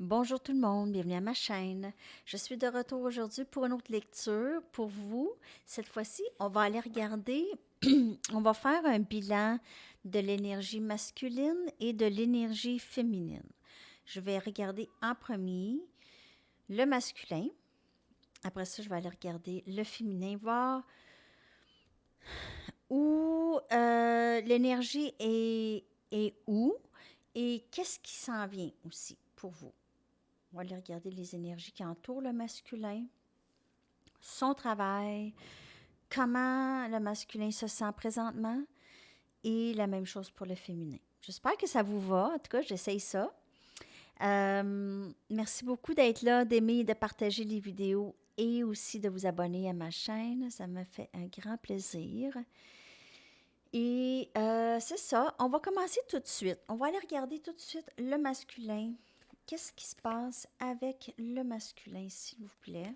Bonjour tout le monde, bienvenue à ma chaîne. Je suis de retour aujourd'hui pour une autre lecture pour vous. Cette fois-ci, on va aller regarder, on va faire un bilan de l'énergie masculine et de l'énergie féminine. Je vais regarder en premier le masculin. Après ça, je vais aller regarder le féminin, voir où l'énergie est où et qu'est-ce qui s'en vient aussi pour vous. On va aller regarder les énergies qui entourent le masculin, son travail, comment le masculin se sent présentement et la même chose pour le féminin. J'espère que ça vous va. En tout cas, j'essaye ça. Merci beaucoup d'être là, d'aimer et de partager les vidéos et aussi de vous abonner à ma chaîne. Ça me fait un grand plaisir. Et c'est ça. On va commencer tout de suite. On va aller regarder tout de suite le masculin. Qu'est-ce qui se passe avec le masculin, s'il vous plaît?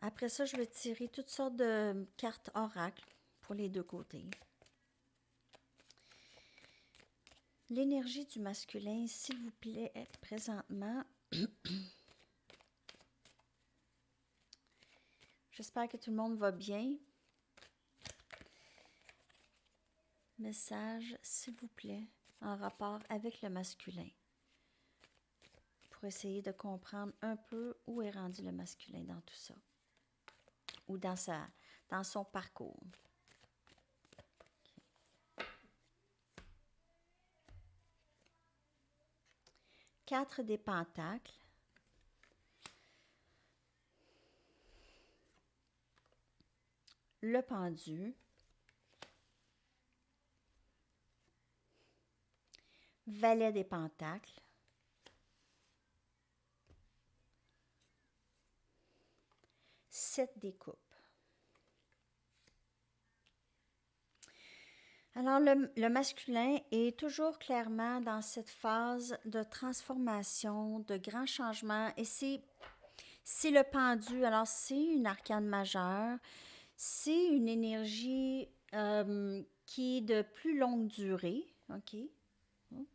Après ça, je vais tirer toutes sortes de cartes oracles pour les deux côtés. L'énergie du masculin, s'il vous plaît, présentement. J'espère que tout le monde va bien. Message, s'il vous plaît, en rapport avec le masculin. Pour essayer de comprendre un peu où est rendu le masculin dans tout ça. Ou dans son parcours. Quatre des pentacles. Le pendu. Valet des pentacles. Sept des coupes. Alors, le masculin est toujours clairement dans cette phase de transformation, de grands changements. Et c'est le pendu. Alors, c'est une arcane majeure. C'est une énergie qui est de plus longue durée. OK? Oups.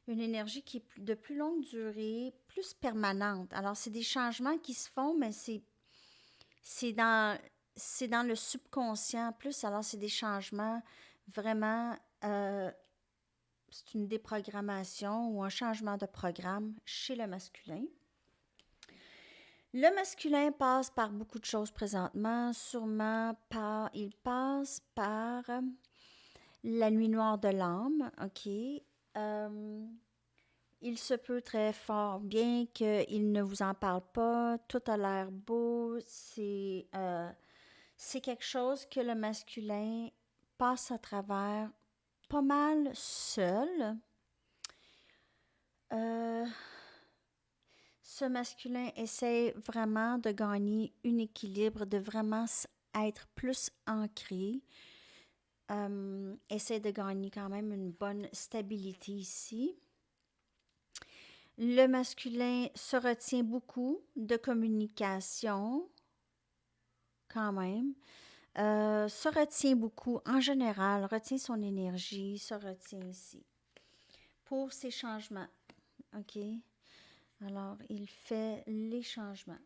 Une énergie qui est de plus longue durée, plus permanente. Alors, c'est des changements qui se font, mais c'est dans le subconscient plus. Alors, c'est des changements vraiment, c'est une déprogrammation ou un changement de programme chez le masculin. Le masculin passe par beaucoup de choses présentement. Sûrement, il passe par la nuit noire de l'âme, OK? Il se peut très fort bien qu'il ne vous en parle pas. Tout a l'air beau. C'est quelque chose que le masculin passe à travers pas mal seul. Ce masculin essaie vraiment de gagner un équilibre, de vraiment être plus ancré. Essaie de gagner quand même une bonne stabilité ici. Le masculin se retient beaucoup de communication, quand même. Se retient beaucoup, en général, retient son énergie, se retient ici. Pour ces changements, OK? Alors, il fait les changements.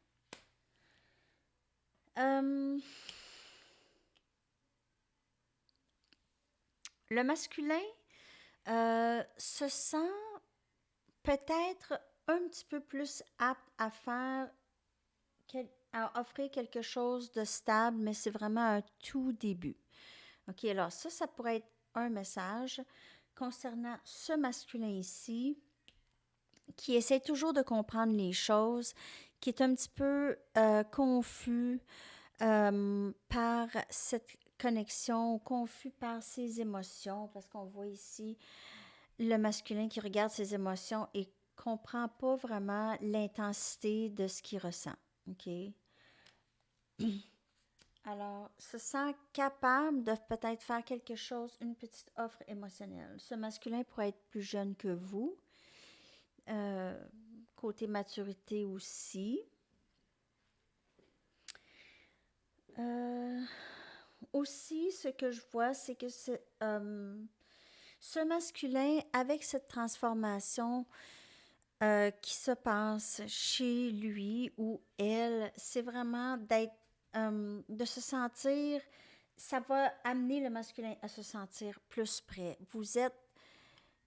Le masculin se sent peut-être un petit peu plus apte à faire, à offrir quelque chose de stable, mais c'est vraiment un tout début. OK, alors ça pourrait être un message concernant ce masculin ici, qui essaie toujours de comprendre les choses, qui est un petit peu confus par cette connexion, confus par ses émotions, parce qu'on voit ici le masculin qui regarde ses émotions et comprend pas vraiment l'intensité de ce qu'il ressent. OK? Alors, se sent capable de peut-être faire quelque chose, une petite offre émotionnelle. Ce masculin pourrait être plus jeune que vous. Côté maturité aussi. Aussi, ce que je vois, c'est que Ce masculin, avec cette transformation qui se passe chez lui ou elle, c'est vraiment de se sentir, ça va amener le masculin à se sentir plus prêt. Vous êtes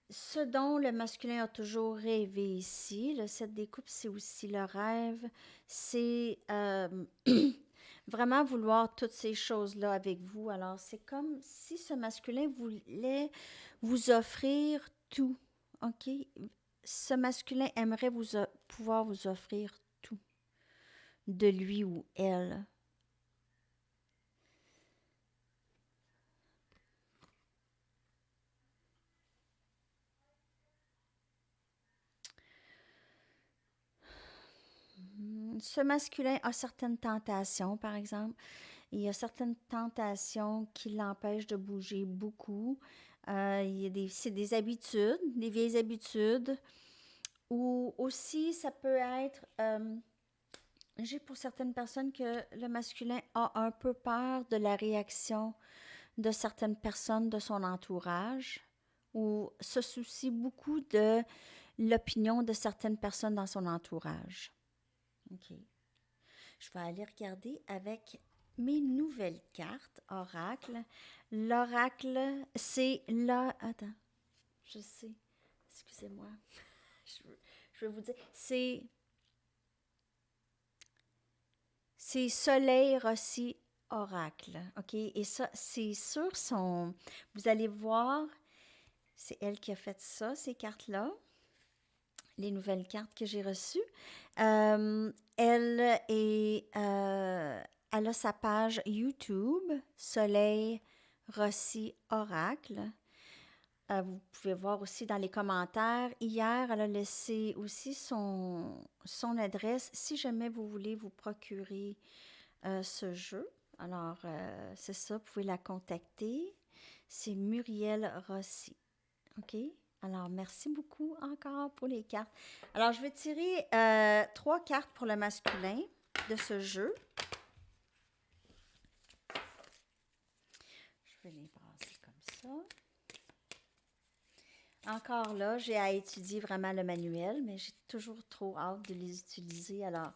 ce dont le masculin a toujours rêvé ici. Le 7 des coupes, c'est aussi le rêve. C'est vraiment vouloir toutes ces choses-là avec vous. Alors, c'est comme si ce masculin voulait vous offrir tout. OK? Ce masculin aimerait pouvoir vous offrir tout de lui ou elle. Ce masculin a certaines tentations, par exemple. Il y a certaines tentations qui l'empêchent de bouger beaucoup. C'est des habitudes, des vieilles habitudes. Ou aussi, ça peut être, j'ai pour certaines personnes que le masculin a un peu peur de la réaction de certaines personnes de son entourage ou se soucie beaucoup de l'opinion de certaines personnes dans son entourage. OK. Je vais aller regarder avec mes nouvelles cartes oracle. L'oracle, c'est là. Attends, je sais. Excusez-moi. Je, je vais vous dire. C'est Soleil Rossi Oracle. OK? Et ça, c'est sur son. Vous allez voir, c'est elle qui a fait ça, ces cartes-là. Les nouvelles cartes que j'ai reçues. Elle est, elle a sa page YouTube, Soleil Rossi Oracle. Vous pouvez voir aussi dans les commentaires. Hier, elle a laissé aussi son adresse si jamais vous voulez vous procurer ce jeu. Alors, c'est ça, vous pouvez la contacter. C'est Muriel Rossi. OK? Alors, merci beaucoup encore pour les cartes. Alors, je vais tirer 3 cartes pour le masculin de ce jeu. Je vais les brasser comme ça. Encore là, j'ai à étudier vraiment le manuel, mais j'ai toujours trop hâte de les utiliser. Alors,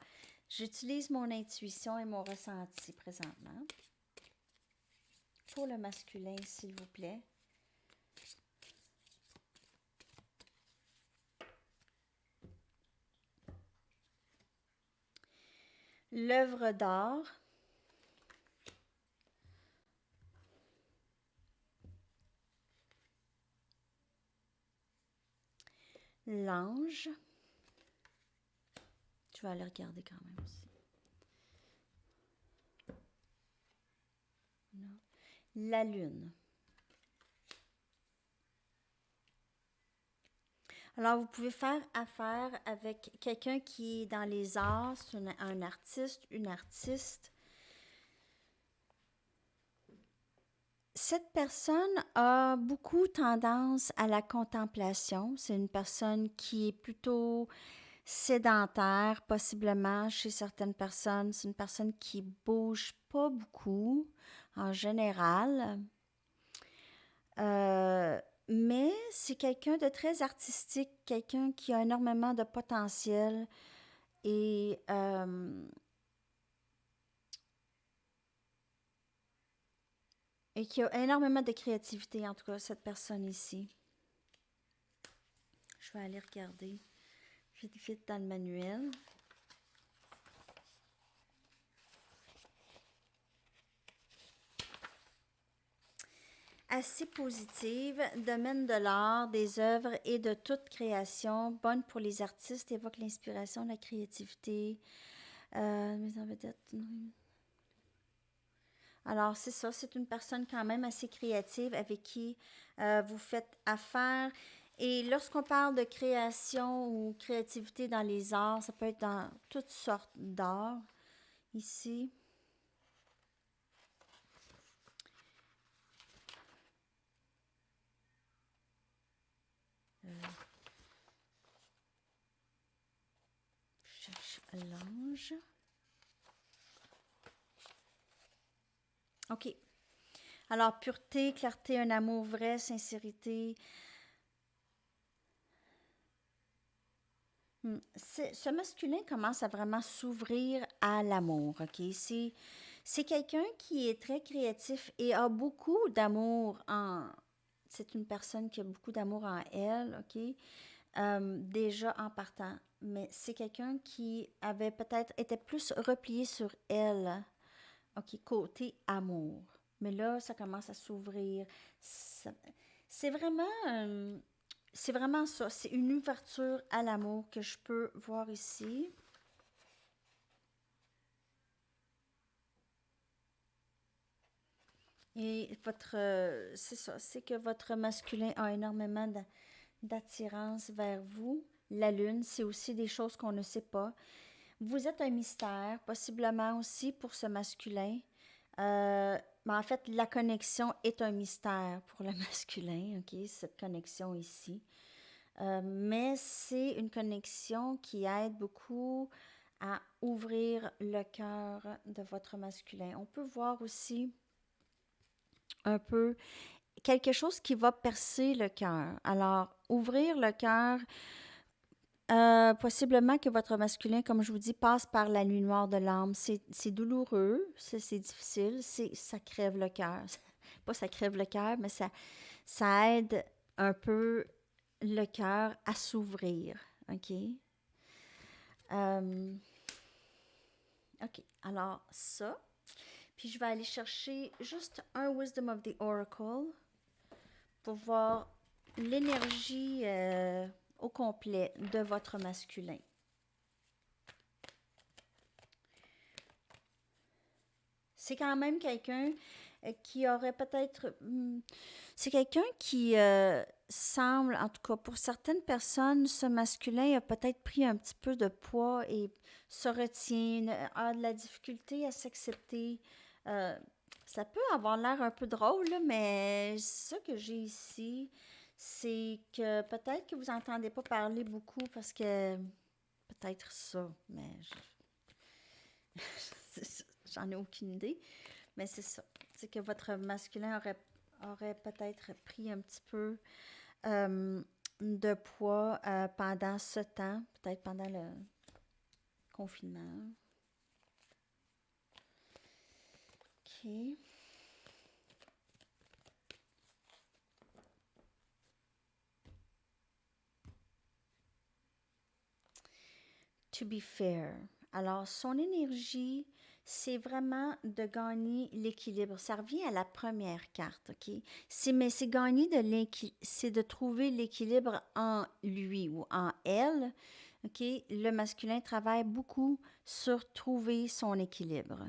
j'utilise mon intuition et mon ressenti présentement. Pour le masculin, s'il vous plaît. L'œuvre d'art. L'ange. Je vais aller regarder quand même aussi. Non. La lune. Alors, vous pouvez faire affaire avec quelqu'un qui est dans les arts, c'est un artiste, une artiste. Cette personne a beaucoup tendance à la contemplation. C'est une personne qui est plutôt sédentaire, possiblement chez certaines personnes. C'est une personne qui bouge pas beaucoup en général. Mais c'est quelqu'un de très artistique, quelqu'un qui a énormément de potentiel et qui a énormément de créativité, en tout cas, cette personne ici. Je vais aller regarder vite, vite dans le manuel. Assez positive, domaine de l'art, des œuvres et de toute création, bonne pour les artistes, évoque l'inspiration, la créativité. Mes en vedette. Alors, c'est ça, c'est une personne quand même assez créative avec qui vous faites affaire. Et lorsqu'on parle de création ou créativité dans les arts, ça peut être dans toutes sortes d'arts ici. Je cherche l'ange. OK. Alors, pureté, clarté, un amour vrai, sincérité. Ce masculin commence à vraiment s'ouvrir à l'amour, OK? C'est quelqu'un qui est très créatif et a beaucoup d'amour en... C'est une personne qui a beaucoup d'amour en elle, OK? Déjà en partant. Mais c'est quelqu'un qui avait peut-être été plus replié sur elle, OK, côté amour. Mais là, ça commence à s'ouvrir. Ça- C'est vraiment, c'est vraiment ça. C'est une ouverture à l'amour que je peux voir ici. Et c'est ça, c'est que votre masculin a énormément d'attirance vers vous. La lune, c'est aussi des choses qu'on ne sait pas. Vous êtes un mystère, possiblement aussi pour ce masculin. Mais en fait, la connexion est un mystère pour le masculin, OK? Cette connexion ici. Mais c'est une connexion qui aide beaucoup à ouvrir le cœur de votre masculin. On peut voir aussi un peu quelque chose qui va percer le cœur. Alors, ouvrir le cœur, possiblement que votre masculin, comme je vous dis, passe par la nuit noire de l'âme. C'est douloureux, c'est difficile, ça crève le cœur. Pas ça crève le cœur, mais ça aide un peu le cœur à s'ouvrir. OK? Euh, OK. Alors, ça. Puis je vais aller chercher juste un Wisdom of the Oracle pour voir l'énergie au complet de votre masculin. C'est quand même quelqu'un qui aurait peut-être... c'est quelqu'un qui semble, en tout cas pour certaines personnes, ce masculin a peut-être pris un petit peu de poids et se retient, a de la difficulté à s'accepter. Euh, Ça peut avoir l'air un peu drôle, là, mais ce que j'ai ici, c'est que peut-être que vous n'entendez pas parler beaucoup parce que peut-être ça, mais j'en ai aucune idée. Mais c'est ça. C'est que votre masculin aurait peut-être pris un petit peu euh, de poids pendant ce temps, peut-être pendant le confinement. OK. To be fair. Alors, son énergie, c'est vraiment de gagner l'équilibre. Ça revient à la première carte, OK? Mais c'est gagner c'est de trouver l'équilibre en lui ou en elle, OK? Le masculin travaille beaucoup sur trouver son équilibre.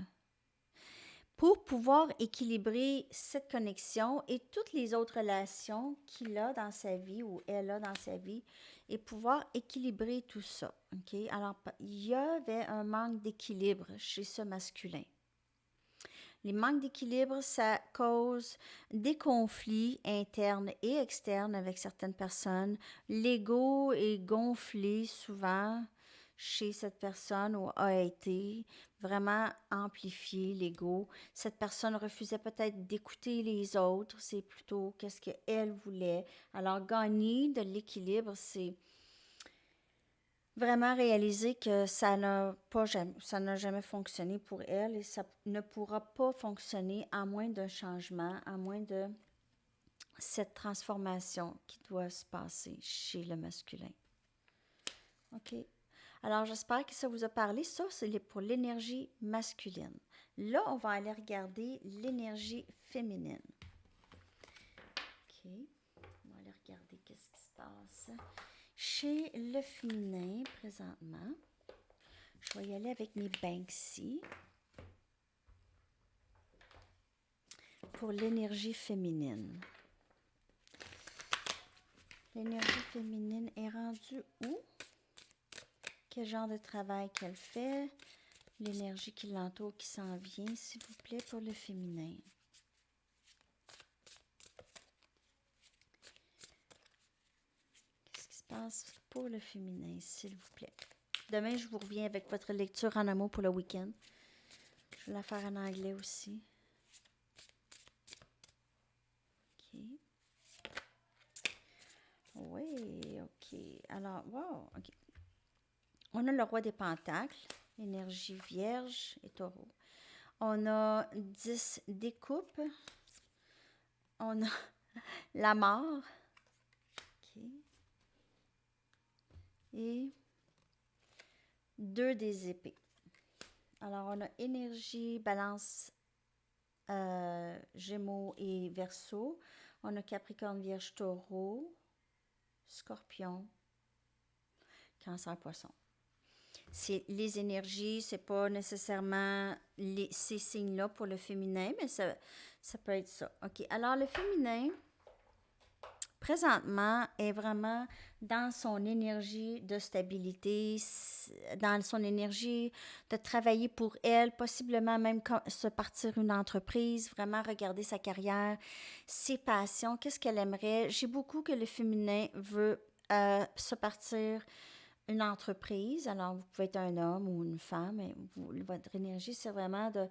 Pour pouvoir équilibrer cette connexion et toutes les autres relations qu'il a dans sa vie ou elle a dans sa vie et pouvoir équilibrer tout ça. OK? Alors, il y avait un manque d'équilibre chez ce masculin. Les manques d'équilibre, ça cause des conflits internes et externes avec certaines personnes. L'ego est gonflé souvent chez cette personne ou a été vraiment amplifié, l'ego. Cette personne refusait peut-être d'écouter les autres, c'est plutôt qu'est-ce qu'elle voulait. Alors, gagner de l'équilibre, c'est vraiment réaliser que ça n'a jamais fonctionné pour elle et ça ne pourra pas fonctionner à moins d'un changement, à moins de cette transformation qui doit se passer chez le masculin. OK? Alors, j'espère que ça vous a parlé. Ça, c'est pour l'énergie masculine. Là, on va aller regarder l'énergie féminine. OK? On va aller regarder qu'est-ce qui se passe chez le féminin présentement. Je vais y aller avec mes Banksy pour l'énergie féminine. L'énergie féminine est rendue où? Quel genre de travail qu'elle fait? L'énergie qui l'entoure, qui s'en vient, s'il vous plaît, pour le féminin. Qu'est-ce qui se passe pour le féminin, s'il vous plaît? Demain, je vous reviens avec votre lecture en amour pour le week-end. Je vais la faire en anglais aussi. Oui, OK. Alors, wow, OK. On a le roi des pentacles, énergie vierge et taureau. On a 10 découpes. On a la mort. OK. Et 2 des épées. Alors, on a énergie, balance, gémeaux et verseau. On a capricorne, vierge, taureau, scorpion, cancer, poisson. C'est les énergies, c'est pas nécessairement ces signes-là pour le féminin, mais ça peut être ça. OK. Alors, le féminin, présentement, est vraiment dans son énergie de stabilité, dans son énergie de travailler pour elle, possiblement même se partir une entreprise, vraiment regarder sa carrière, ses passions, qu'est-ce qu'elle aimerait. J'ai beaucoup que le féminin veut se partir une entreprise. Alors, vous pouvez être un homme ou une femme, mais votre énergie, c'est vraiment de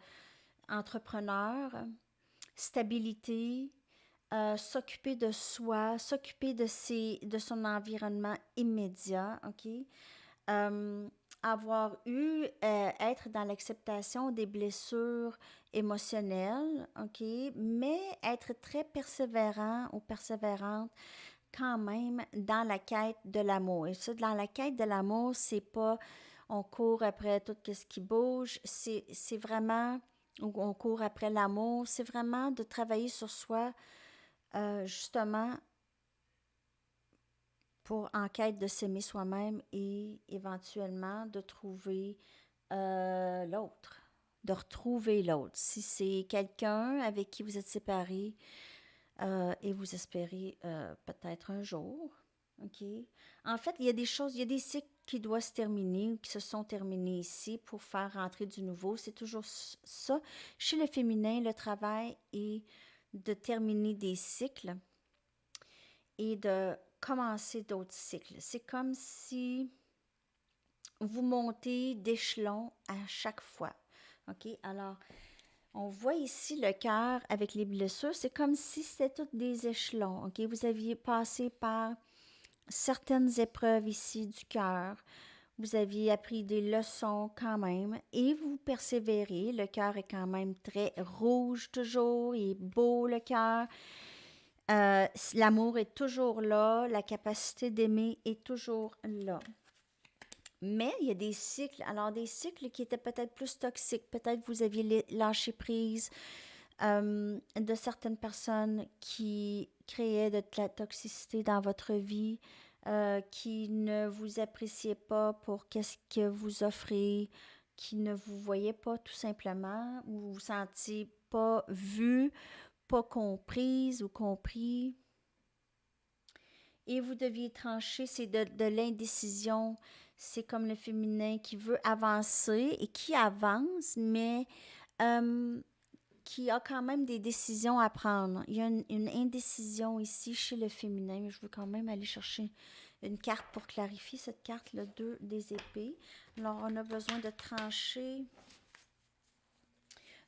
entrepreneur, stabilité, s'occuper de soi, s'occuper de son environnement immédiat, OK? Avoir eu, être dans l'acceptation des blessures émotionnelles, OK? Mais être très persévérant ou persévérante quand même dans la quête de l'amour. Et ça, dans la quête de l'amour, c'est pas on court après tout ce qui bouge, c'est vraiment, ou on court après l'amour, c'est vraiment de travailler sur soi, justement, pour en quête de s'aimer soi-même et éventuellement de trouver l'autre, de retrouver l'autre. Si c'est quelqu'un avec qui vous êtes séparés et vous espérez peut-être un jour, OK? En fait, il y a des choses, il y a des cycles qui doivent se terminer ou qui se sont terminés ici pour faire rentrer du nouveau. C'est toujours ça. Chez le féminin, le travail est de terminer des cycles et de commencer d'autres cycles. C'est comme si vous montez d'échelon à chaque fois. OK? Alors, on voit ici le cœur avec les blessures. C'est comme si c'était tous des échelons. OK? Vous aviez passé par certaines épreuves ici du cœur. Vous aviez appris des leçons quand même et vous persévérez. Le cœur est quand même très rouge toujours. Il est beau le cœur. L'amour est toujours là, la capacité d'aimer est toujours là. Mais il y a des cycles, alors des cycles qui étaient peut-être plus toxiques, peut-être vous aviez lâché prise de certaines personnes qui créaient de la toxicité dans votre vie, qui ne vous appréciaient pas pour qu'est-ce que vous offrez, qui ne vous voyaient pas tout simplement, ou vous vous sentiez pas vu, pas comprise ou compris. Et vous deviez trancher, c'est de l'indécision. C'est comme le féminin qui veut avancer et qui avance, mais euh, qui a quand même des décisions à prendre. Il y a une indécision ici chez le féminin, mais je veux quand même aller chercher une carte pour clarifier cette carte, le 2 des épées. Alors, on a besoin de trancher.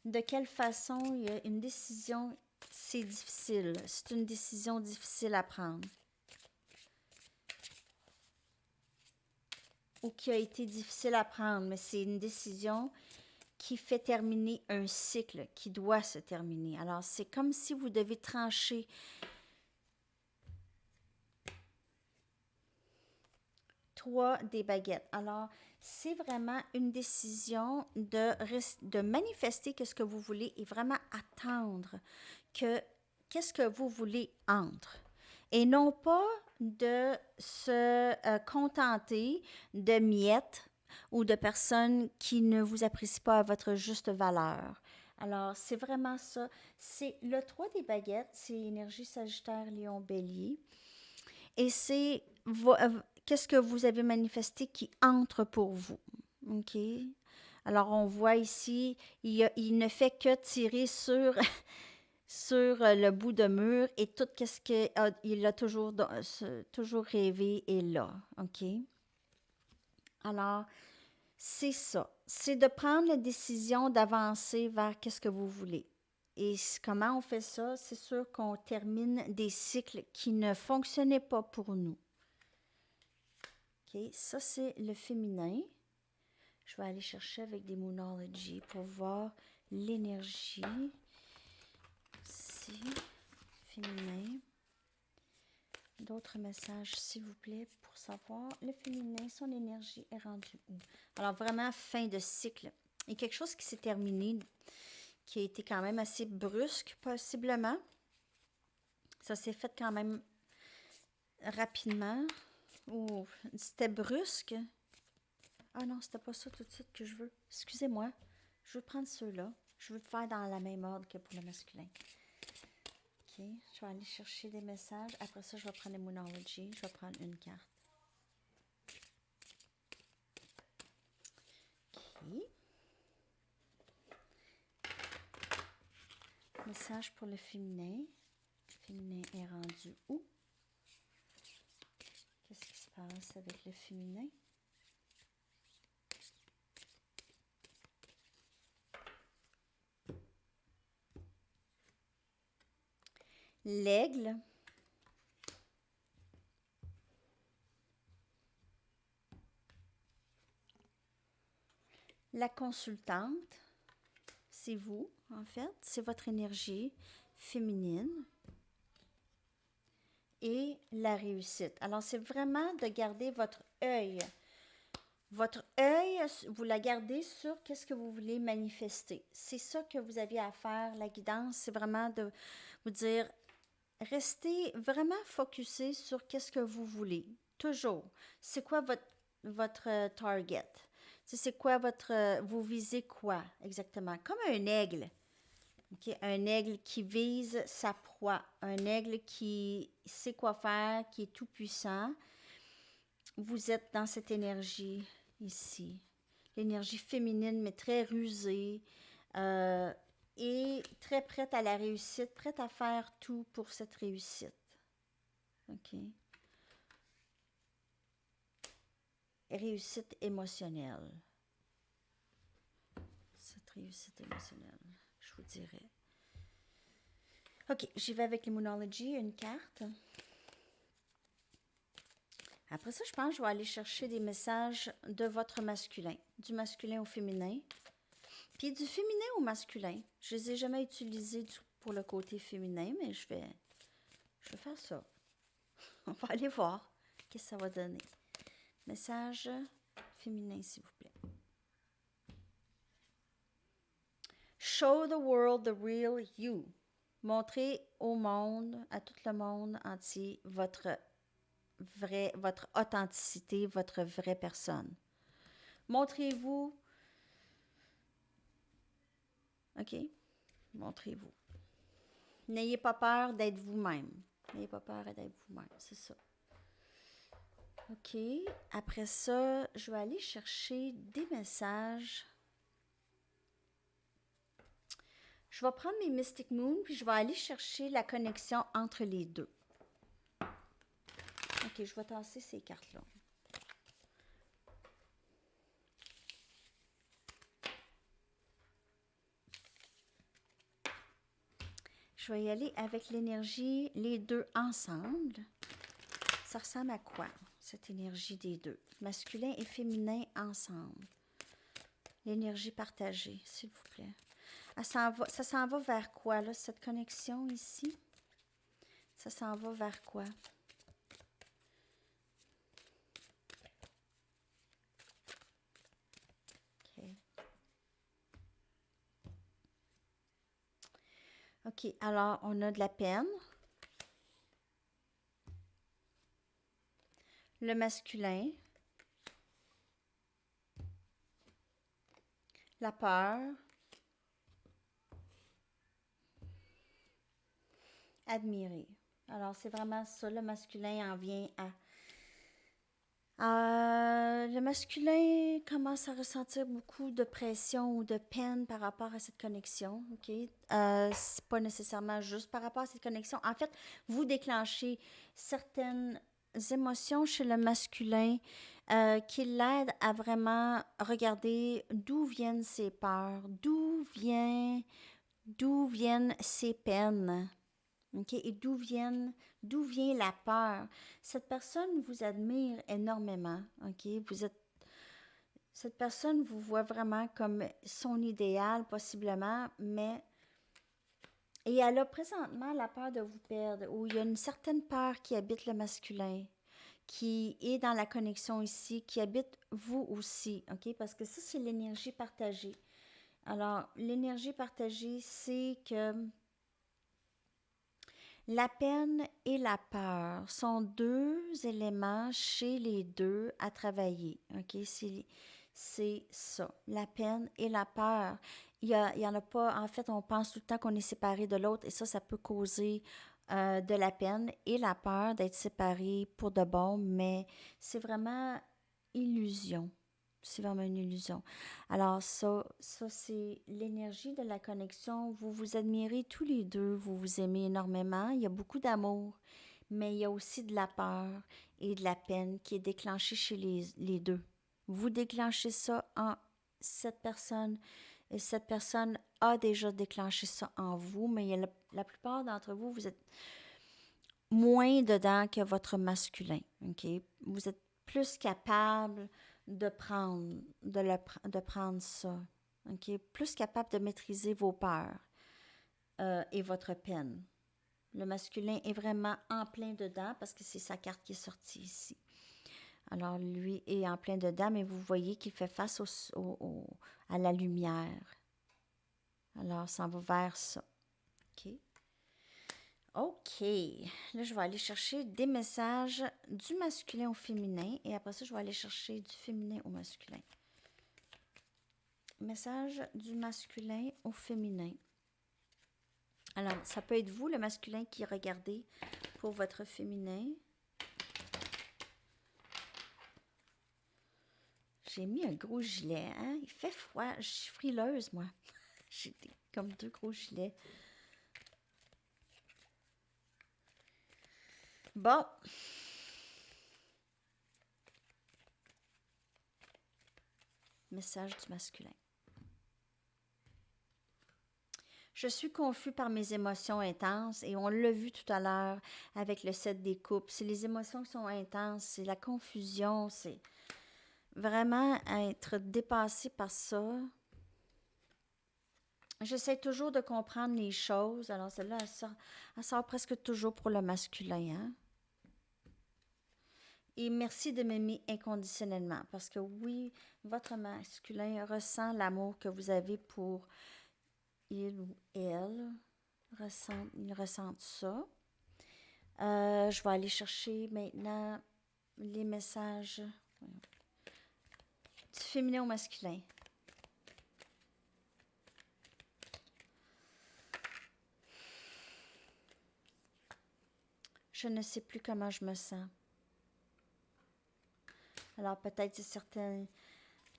De quelle façon il y a une décision, c'est difficile. C'est une décision difficile à prendre. Ou qui a été difficile à prendre, mais c'est une décision qui fait terminer un cycle qui doit se terminer. Alors, c'est comme si vous devez trancher 3 des baguettes. Alors, c'est vraiment une décision de manifester ce que vous voulez et vraiment attendre que qu'est-ce que vous voulez entre. Et non pas de se contenter de miettes ou de personnes qui ne vous apprécient pas à votre juste valeur. Alors, c'est vraiment ça. C'est le 3 des baguettes, c'est énergie Sagittaire, Lion, Bélier. Et c'est qu'est-ce que vous avez manifesté qui entre pour vous. OK? Alors, on voit ici, il ne fait que tirer sur sur le bout de mur et tout ce qu'il a toujours rêvé est là. OK? Alors, c'est ça. C'est de prendre la décision d'avancer vers qu'est-ce que vous voulez. Et comment on fait ça? C'est sûr qu'on termine des cycles qui ne fonctionnaient pas pour nous. OK, ça c'est le féminin. Je vais aller chercher avec des Moonology pour voir l'énergie. Ici, féminin. D'autres messages, s'il vous plaît, pour savoir le féminin, son énergie est rendue où? Alors, vraiment, fin de cycle. Il y a quelque chose qui s'est terminé, qui a été quand même assez brusque, possiblement. Ça s'est fait quand même rapidement. Ou c'était brusque. Ah non, c'était pas ça tout de suite que je veux. Excusez-moi. Je veux prendre ceux-là. Je veux faire dans la même ordre que pour le masculin. OK. Je vais aller chercher des messages. Après ça, je vais prendre les Moonology. Je vais prendre une carte. OK. Message pour le féminin. Le féminin est rendu où? Qu'est-ce qui se passe avec le féminin? L'aigle. La consultante. C'est vous, en fait. C'est votre énergie féminine. Et la réussite. Alors, c'est vraiment de garder votre œil. Votre œil, vous la gardez sur qu'est-ce que vous voulez manifester. C'est ça que vous aviez à faire. La guidance, c'est vraiment de vous dire, restez vraiment focusé sur qu'est-ce que vous voulez. Toujours. C'est quoi votre target? C'est quoi vous visez quoi exactement? Comme un aigle. Okay? Un aigle qui vise sa proie. Un aigle qui sait quoi faire, qui est tout puissant. Vous êtes dans cette énergie ici. L'énergie féminine, mais très rusée. Et très prête à la réussite, prête à faire tout pour cette réussite. OK. Réussite émotionnelle. Cette réussite émotionnelle, je vous dirais. OK, j'y vais avec les Moonology, une carte. Après ça, je pense que je vais aller chercher des messages de votre masculin, du masculin au féminin. Puis du féminin au masculin. Je ne les ai jamais utilisés pour le côté féminin, mais je vais faire ça. On va aller voir qu'est-ce que ça va donner. Message féminin, s'il vous plaît. Show the world the real you. Montrez au monde, à tout le monde entier, votre authenticité, votre vraie personne. Montrez-vous. OK? Montrez-vous. N'ayez pas peur d'être vous-même. N'ayez pas peur d'être vous-même, c'est ça. OK. Après ça, je vais aller chercher des messages. Je vais prendre mes Mystic Moon, puis je vais aller chercher la connexion entre les deux. OK, je vais tasser ces cartes-là. Je vais y aller avec l'énergie, les deux ensemble. Ça ressemble à quoi, cette énergie des deux? Masculin et féminin ensemble. L'énergie partagée, s'il vous plaît. Ça s'en va vers quoi, là, cette connexion ici? Ça s'en va vers quoi? OK. OK, alors, on a de la peine. Le masculin. La peur. Admirer. Alors, c'est vraiment ça, le masculin en vient à... le masculin commence à ressentir beaucoup de pression ou de peine par rapport à cette connexion, OK? C'est pas nécessairement juste par rapport à cette connexion. En fait, vous déclenchez certaines émotions chez le masculin qui l'aident à vraiment regarder d'où viennent ses peurs, d'où vient d'où viennent ces peines. OK? Et d'où vient la peur? Cette personne vous admire énormément. OK? Cette personne vous voit vraiment comme son idéal, possiblement, mais et elle a présentement la peur de vous perdre, où il y a une certaine peur qui habite le masculin, qui est dans la connexion ici, qui habite vous aussi, OK? Parce que ça, c'est l'énergie partagée. Alors, l'énergie partagée, c'est que la peine et la peur sont deux éléments chez les deux à travailler, OK? C'est ça, la peine et la peur. Il y en a pas, en fait, on pense tout le temps qu'on est séparé de l'autre et ça peut causer de la peine et la peur d'être séparé pour de bon, mais c'est vraiment illusion. C'est vraiment une illusion. Alors ça c'est l'énergie de la connexion. Vous vous admirez tous les deux, vous vous aimez énormément. Il y a beaucoup d'amour, mais il y a aussi de la peur et de la peine qui est déclenchée chez les deux. Vous déclenchez ça en cette personne et cette personne a déjà déclenché ça en vous, mais il y a la plupart d'entre vous, vous êtes moins dedans que votre masculin. OK? Vous êtes plus capable de prendre, de prendre ça. OK? Plus capable de maîtriser vos peurs et votre peine. Le masculin est vraiment en plein dedans parce que c'est sa carte qui est sortie ici. Alors, lui est en plein dedans, mais vous voyez qu'il fait face à la lumière. Alors, ça va vers ça. OK? OK. Là, je vais aller chercher des messages du masculin au féminin et après ça, je vais aller chercher du féminin au masculin. Message du masculin au féminin. Alors, ça peut être vous, le masculin, qui regardez pour votre féminin. J'ai mis un gros gilet, hein? Il fait froid. Je suis frileuse, moi. J'ai comme 2 gros gilets. Bon. Message du masculin. Je suis confus par mes émotions intenses et on l'a vu tout à l'heure avec le 7 des coupes. C'est les émotions qui sont intenses, c'est la confusion, c'est vraiment être dépassé par ça. J'essaie toujours de comprendre les choses. Alors celle-là, elle sort presque toujours pour le masculin. Hein? Et merci de m'aimer inconditionnellement parce que oui, votre masculin ressent l'amour que vous avez pour il ou elle. Ils ressentent ça. Je vais aller chercher maintenant les messages du féminin au masculin. Je ne sais plus comment je me sens. Alors peut-être c'est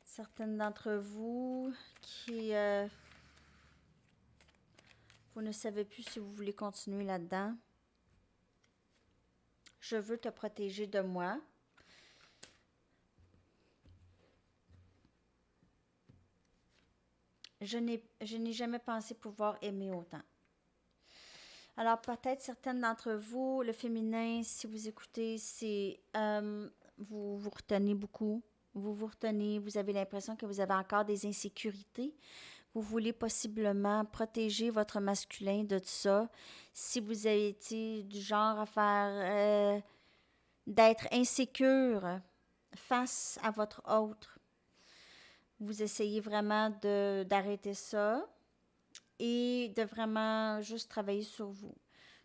certaines d'entre vous qui... vous ne savez plus si vous voulez continuer là-dedans. Je veux te protéger de moi. Je n'ai jamais pensé pouvoir aimer autant. Alors peut-être certaines d'entre vous, le féminin, si vous écoutez, c'est vous vous retenez beaucoup. Vous vous retenez, vous avez l'impression que vous avez encore des insécurités. Vous voulez possiblement protéger votre masculin de tout ça. Si vous avez été du genre à faire d'être insécure face à votre autre, vous essayez vraiment d'arrêter ça et de vraiment juste travailler sur vous.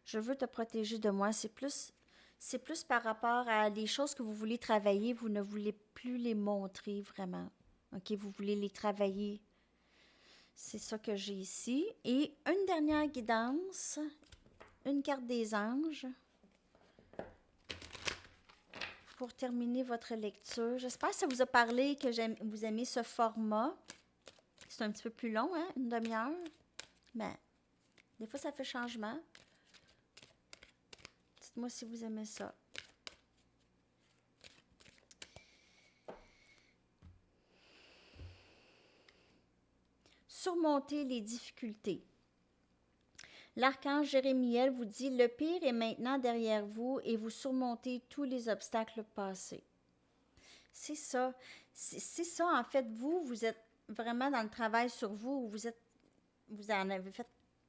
Je veux te protéger de moi. C'est plus par rapport à les choses que vous voulez travailler, vous ne voulez plus les montrer vraiment. OK, vous voulez les travailler. C'est ça que j'ai ici. Et une dernière guidance, une carte des anges pour terminer votre lecture. J'espère que ça vous a parlé, que vous aimez ce format. C'est un petit peu plus long, hein, une demi-heure. Mais des fois, ça fait changement. Dites-moi si vous aimez ça. Surmonter les difficultés. L'archange Jérémiel vous dit, le pire est maintenant derrière vous et vous surmontez tous les obstacles passés. C'est ça. C'est ça, en fait, vous êtes vraiment dans le travail sur vous. Vous en avez fait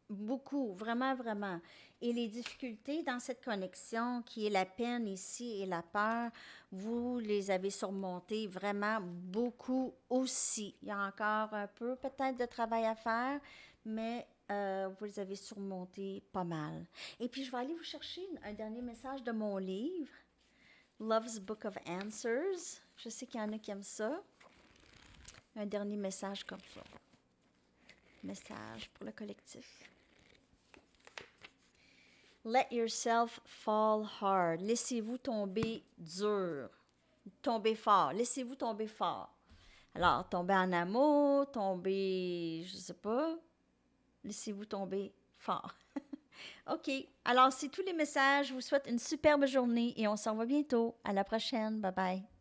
beaucoup, vraiment, vraiment. Et les difficultés dans cette connexion, qui est la peine ici et la peur, vous les avez surmontées vraiment beaucoup aussi. Il y a encore un peu peut-être de travail à faire, mais vous les avez surmontés pas mal. Et puis, je vais aller vous chercher un dernier message de mon livre, Love's Book of Answers. Je sais qu'il y en a qui aiment ça. Un dernier message comme ça. Message pour le collectif. Let yourself fall hard. Laissez-vous tomber dur. Tomber fort. Laissez-vous tomber fort. Alors, tomber en amour, tomber, je sais pas. Laissez-vous tomber fort. OK. Alors, c'est tous les messages. Je vous souhaite une superbe journée et on se revoit bientôt. À la prochaine. Bye bye.